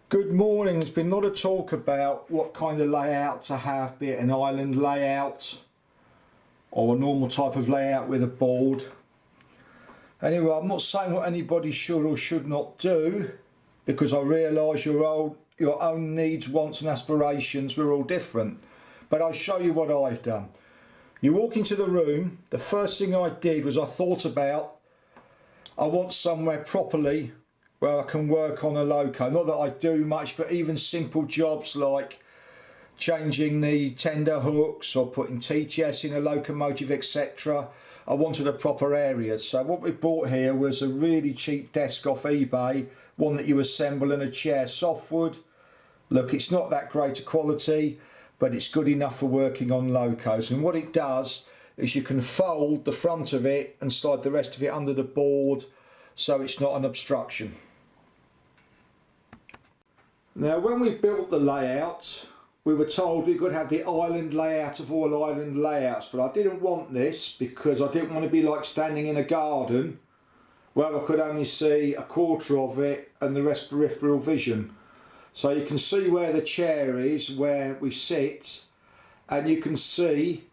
Good morning. There's been a lot of talk about what kind of layout to have, be it an island layout or a normal type of layout with a board. Anyway, I'm not saying what anybody should or should not do, because I realise your own needs, wants and aspirations, we're all different. But I'll show you what I've done. You walk into the room, the first thing I did was I thought about, I want somewhere properly where I can work on a loco. Not that I do much, but even simple jobs like changing the tender hooks or putting TTS in a locomotive, etc. I wanted a proper area. So what we bought here was a really cheap desk off eBay, one that you assemble, and a chair, softwood. Look, it's not that great a quality, but it's good enough for working on locos. And what it does is you can fold the front of it and slide the rest of it under the board, so it's not an obstruction. Now, when we built the layout, we were told we could have the island layout of all island layouts, but I didn't want this because I didn't want to be like standing in a garden where I could only see a quarter of it and the rest peripheral vision. So you can see where the chair is, where we sit, and you can see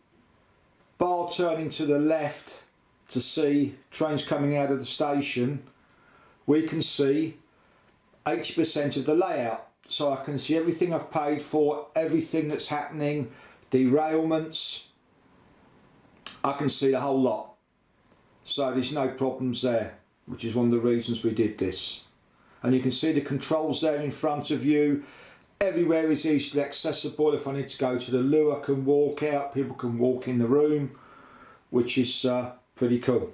bar turning to the left to see trains coming out of the station. We can see 80% of the layout. So I can see everything I've paid for, everything that's happening, derailments. I can see the whole lot. So there's no problems there, which is one of the reasons we did this. And you can see the controls there in front of you. Everywhere is easily accessible. If I need to go to the loo, I can walk out. People can walk in the room, which is pretty cool.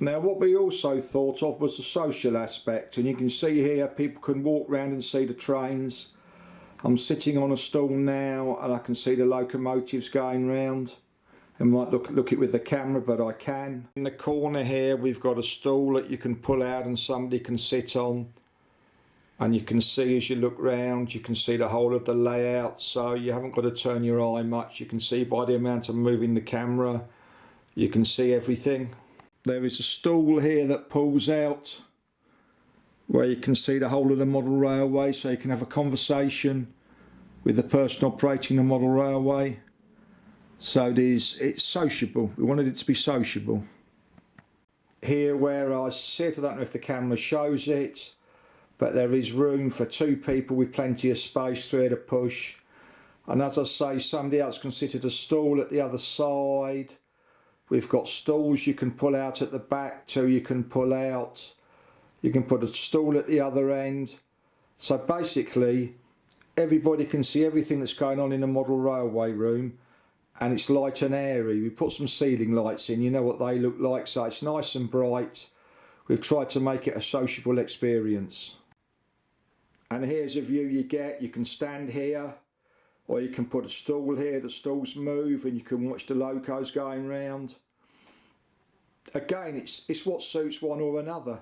Now, what we also thought of was the social aspect, and you can see here people can walk around and see the trains. I'm sitting on a stool now and I can see the locomotives going round. I might look it with the camera, but I can. In the corner here we've got a stool that you can pull out and somebody can sit on, and you can see as you look round, you can see the whole of the layout, so you haven't got to turn your eye much. You can see by the amount of moving the camera, you can see everything. There is a stool here that pulls out where you can see the whole of the model railway, so you can have a conversation with the person operating the model railway. So it's sociable. We wanted it to be sociable. Here where I sit, I don't know if the camera shows it, but there is room for two people with plenty of space, three at a push. And as I say, somebody else can sit at a stool at the other side. We've got stools you can pull out at the back, two you can pull out. You can put a stool at the other end. So basically, everybody can see everything that's going on in a model railway room, and it's light and airy. We put some ceiling lights in, you know what they look like, so it's nice and bright. We've tried to make it a sociable experience. And here's a view you get. You can stand here, or you can put a stool here. The stools move and you can watch the locos going round. Again, it's what suits one or another.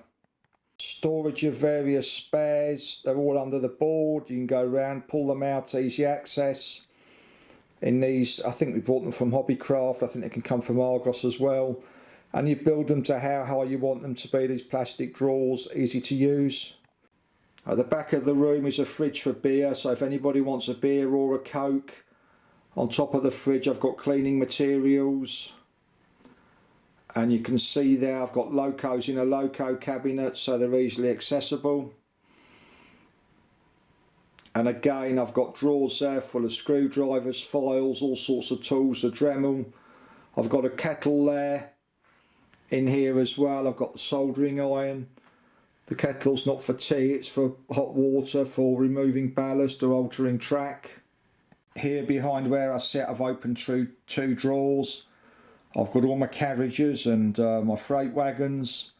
Storage of various spares, they're all under the board. You can go around, pull them out, easy access. In these, I think we bought them from Hobbycraft. I think they can come from Argos as well. And you build them to how high you want them to be. These plastic drawers, easy to use. At the back of the room is a fridge for beer, so if anybody wants a beer or a Coke, on top of the fridge I've got cleaning materials. And you can see there I've got locos in a loco cabinet, so they're easily accessible. And again, I've got drawers there full of screwdrivers, files, all sorts of tools, a Dremel. I've got a kettle there in here as well. I've got the soldering iron. The kettle's not for tea, it's for hot water, for removing ballast or altering track. Here behind where I sit, I've opened two drawers. I've got all my carriages and my freight wagons,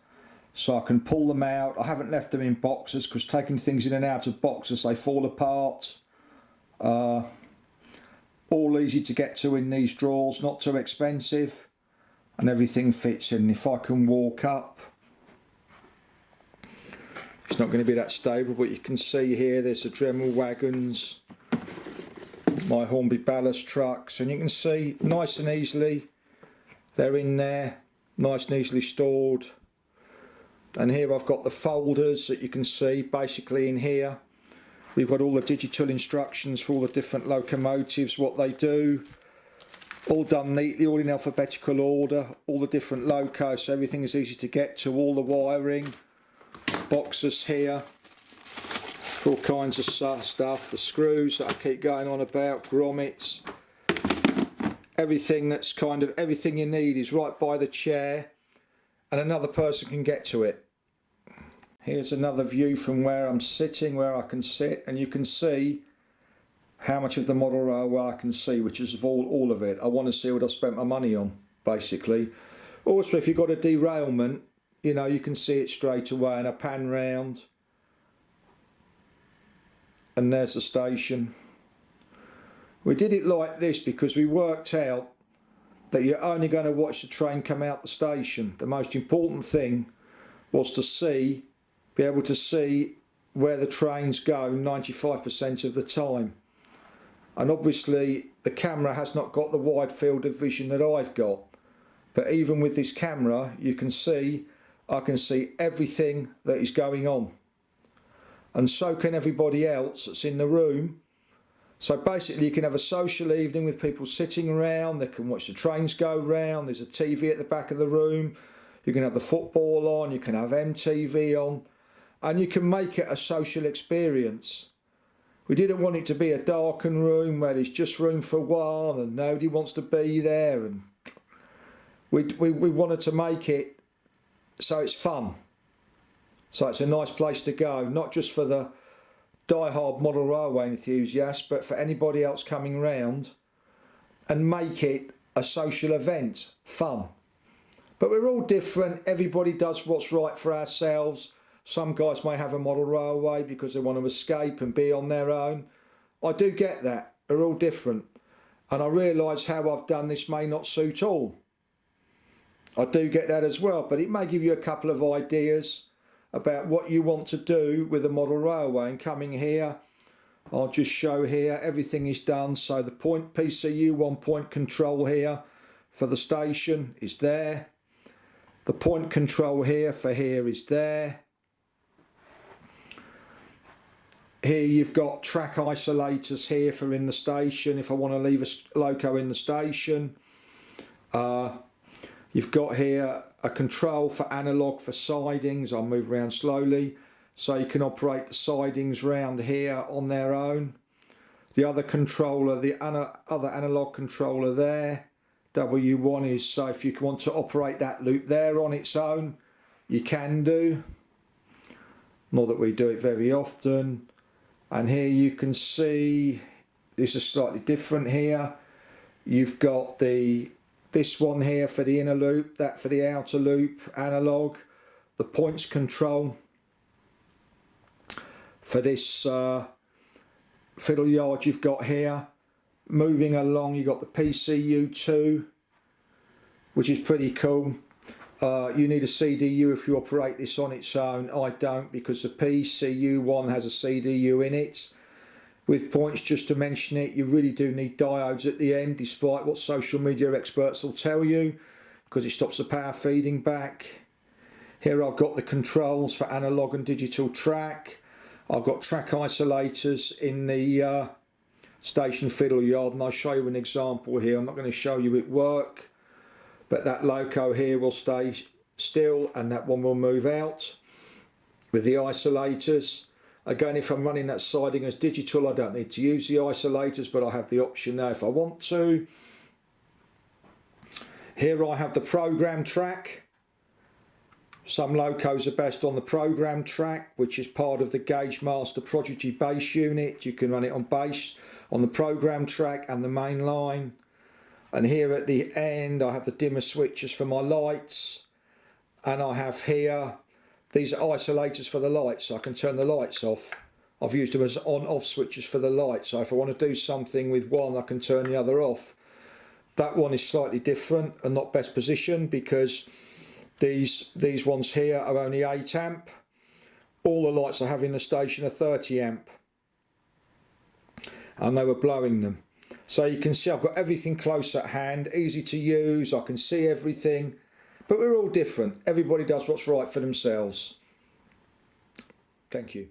so I can pull them out. I haven't left them in boxes because taking things in and out of boxes, they fall apart. All easy to get to in these drawers, not too expensive, and everything fits in. If I can walk up, it's not going to be that stable, but you can see here there's the Dremel wagons, my Hornby ballast trucks, and you can see nice and easily they're in there, nice and easily stored. And here I've got the folders that you can see. Basically in here we've got all the digital instructions for all the different locomotives, what they do, all done neatly, all in alphabetical order, all the different locos, so everything is easy to get to, all the wiring, boxes here for all kinds of stuff, the screws that I keep going on about, grommets, everything that's kind of, everything you need is right by the chair and another person can get to it. Here's another view from where I'm sitting, where I can sit, and you can see how much of the model railway I can see, which is all of it. I want to see what I've spent my money on, basically. Also, if you've got a derailment, you know, you can see it straight away, and I pan round and there's the station. We did it like this because we worked out that you're only going to watch the train come out the station. The most important thing was to be able to see where the trains go 95% of the time. And obviously the camera has not got the wide field of vision that I've got. But even with this camera, you can see, I can see everything that is going on. And so can everybody else that's in the room. So basically you can have a social evening with people sitting around, they can watch the trains go round, there's a TV at the back of the room, you can have the football on, you can have MTV on, and you can make it a social experience. We didn't want it to be a darkened room where there's just room for one and nobody wants to be there, and we wanted to make it so it's fun. So it's a nice place to go, not just for the die-hard model railway enthusiasts, but for anybody else coming round, and make it a social event, fun. But we're all different, everybody does what's right for ourselves. Some guys may have a model railway because they want to escape and be on their own. I do get that, we're all different. And I realise how I've done this may not suit all. I do get that as well, but it may give you a couple of ideas about what you want to do with a model railway. And coming here, I'll just show here, everything is done. So the point PCU 1 point control here for the station is there. The point control here for here is there. Here you've got track isolators here for in the station if I want to leave a loco in the station. You've got here a control for analogue for sidings. I'll move around slowly so you can operate the sidings round here on their own. The other controller, the other analogue controller there, W1 is so if you want to operate that loop there on its own, you can do. Not that we do it very often. And here you can see, this is slightly different here. You've got this one here for the inner loop, that for the outer loop, analogue, the points control for this fiddle yard you've got here. Moving along, you've got the PCU2, which is pretty cool. You need a CDU if you operate this on its own. I don't, because the PCU1 has a CDU in it. With points, just to mention it, you really do need diodes at the end, despite what social media experts will tell you, because it stops the power feeding back. Here I've got the controls for analog and digital track. I've got track isolators in the station fiddle yard, and I'll show you an example here. I'm not going to show you it work, but that loco here will stay still and that one will move out with the isolators. Again, if I'm running that siding as digital, I don't need to use the isolators, but I have the option now if I want to. Here I have the program track. Some locos are best on the program track, which is part of the Gagemaster Prodigy base unit. You can run it on base, on the program track and the main line. And here at the end, I have the dimmer switches for my lights. And I have here, these are isolators for the lights, so I can turn the lights off. I've used them as on-off switches for the lights, so if I want to do something with one, I can turn the other off. That one is slightly different and not best positioned because these ones here are only 8 amp. All the lights I have in the station are 30 amp. And they were blowing them. So you can see I've got everything close at hand, easy to use, I can see everything. But we're all different. Everybody does what's right for themselves. Thank you.